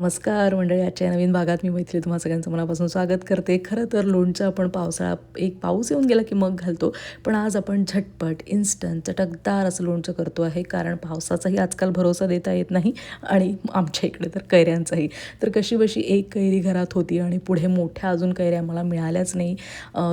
नमस्कार मंडळी, आजच्या नवीन भागात मी मैथिली तुम्हा सगळ्यांचं मनापासून स्वागत करते. खरं तर लोणचं आपण एक पाऊस येऊन गेला की मग घालतो, पण आज आपण झटपट, इन्स्टंट, चटकदार असं लोणचं करतो आहे. कारण पावसाचाही आजकाल भरोसा देता येत नाही आणि आमच्या इकडे तर कैऱ्यांचाही. तर कशीबशी एक कैरी घरात होती आणि पुढे मोठ्या अजून कैऱ्या मला मिळाल्याच नाही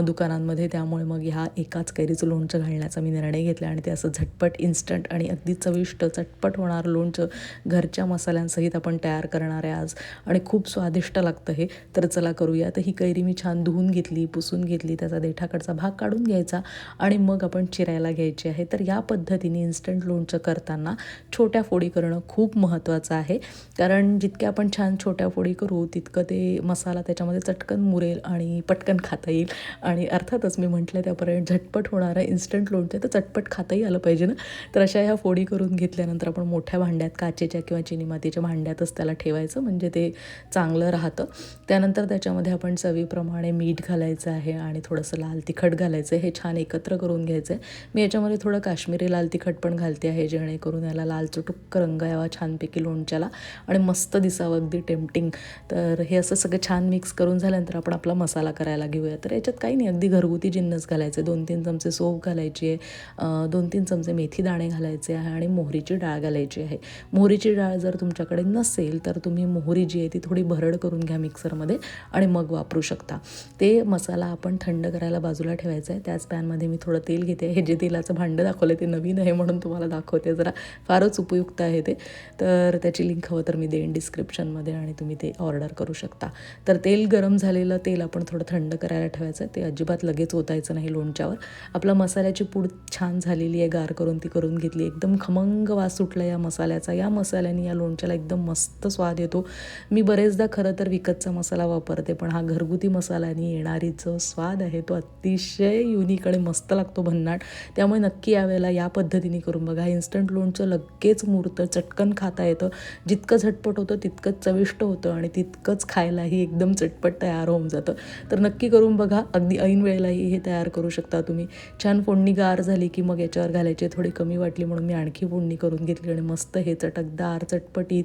दुकानांमध्ये. त्यामुळे मग ह्या एकाच कैरीचं लोणचं घालण्याचा मी निर्णय घेतला आणि ते असं झटपट, इन्स्टंट आणि अगदी चविष्ट, चटपट होणारं लोणचं घरच्या मसाल्यांसहित आपण तयार करणार आहे आज आणि खूप स्वादिष्ट लागतं हे. तर चला करूया. तर ही कैरी मी छान धुवून घेतली, पुसून घेतली, त्याचा देठाकडचा भाग काढून घ्यायचा आणि मग आपण चिरायला घ्यायची आहे. तर या पद्धतीने इन्स्टंट लोणचं करताना छोट्या फोडी करणं खूप महत्त्वाचं आहे. कारण जितक्या आपण छान छोट्या फोडी करू तितकं ते मसाला त्याच्यामध्ये चटकन मुरेल आणि पटकन खाता येईल. आणि अर्थातच मी म्हटलं त्यापर्यंत झटपट होणारं इन्स्टंट लोणचं तर चटपट खाताही आलं पाहिजे ना. तर अशा ह्या फोडी करून घेतल्यानंतर आपण मोठ्या भांड्यात, काचेच्या किंवा चिनी मातीच्या भांड्यातच त्याला ठेवायचं, म्हणजे ते चांगलं राहतं. त्यानंतर त्याच्यामध्ये आपण चवीप्रमाणे मीठ घालायचं आहे आणि थोडंसं लाल तिखट घालायचं आहे. हे छान एकत्र करून घ्यायचं आहे. मी याच्यामध्ये थोडं काश्मीरी लाल तिखट पण घालते आहे, जेणेकरून याला लाल चुटुक्क रंग यावा छानपैकी लोणच्याला आणि मस्त दिसावं, अगदी टेम्पटिंग. तर हे असं सगळं छान मिक्स करून झाल्यानंतर आपण आपला मसाला करायला घेऊया. तर याच्यात काही नाही, अगदी घरगुती जिन्नस घालायचे. 2-3 चमचे सोफ घालायची आहे, 2-3 चमचे मेथी दाणे घालायचे आहे आणि मोहरीची डाळ घालायची आहे. मोहरीची डाळ जर तुमच्याकडे नसेल तर तुम्ही मोहरी जी आहे ती थोडी भरड करून घ्या मिक्सरमध्ये आणि मग वापरू शकता. ते मसाला आपण थंड करायला बाजूला ठेवायचा आहे. त्याच पॅनमध्ये मी थोडं तेल घेते. हे जे तेलाचं भांडं दाखवलं ते नवीन आहे म्हणून तुम्हाला दाखवते, जरा फारच उपयुक्त आहे ते. तर त्याची लिंक हवं तर मी देईन डिस्क्रिप्शनमध्ये आणि तुम्ही ते ऑर्डर करू शकता. तर तेल गरम झालेलं तेल आपण थोडं थंड करायला ठेवायचं. ते अजिबात लगेच ओतायचं नाही लोणच्यावर. आपला मसाल्याची पूड छान झालेली आहे, गार करून ती करून घेतली. एकदम खमंग वास सुटला या मसाल्याचा. या मसाल्याने या लोणच्याला एकदम मस्त स्वाद येतो. मी बरेचदा खरं तर विकतचा मसाला वापरते, पण हा घरगुती मसाल्याने येणारी जो स्वाद आहे तो अतिशय युनिक आणि मस्त लागतो, भन्नाट. त्यामुळे नक्की यावेळेला या पद्धतीने करून बघा. इन्स्टंट लोणचं लगेच मुरतं, चटकन खाता येतं. जितकं झटपट होतं तितकंच चविष्ट होतं आणि तितकंच खायलाही एकदम चटपट तयार होऊन जातं. तर नक्की करून बघा. अगदी ऐन वेळेलाही हे तयार करू शकता तुम्ही. छान फोडणी गार झाली की मग याच्यावर घालायची. थोडी कमी वाटली म्हणून मी आणखी फोडणी करून घेतली आणि मस्त हे चटकदार, चटपटीत,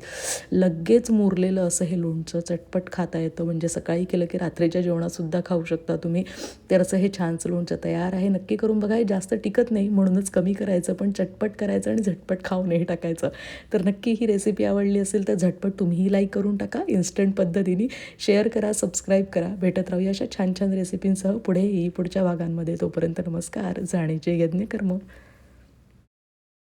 लगेच मुरलेलं असं हे लोणचं चटपट खाता येतं. म्हणजे सकाळी केलं की रात्रीच्या जेवणातसुद्धा खाऊ शकता तुम्ही. तर असं हे छानसं लोणचं तयार आहे. नक्की करून बघा. हे जास्त टिकत नाही म्हणूनच कमी करायचं, पण चटपट करायचं आणि झटपट खाऊनही टाकायचं. तर नक्की ही रेसिपी आवडली असेल तर झटपट तुम्हीही लाईक करून टाका इन्स्टंट पद्धतीने. शेअर करा, सबस्क्राईब करा. भेटत राहूया अशा छान छान रेसिपींसह पुढेही पुढच्या भागांमध्ये. तोपर्यंत नमस्कार. जाणीचे यज्ञ कर्म.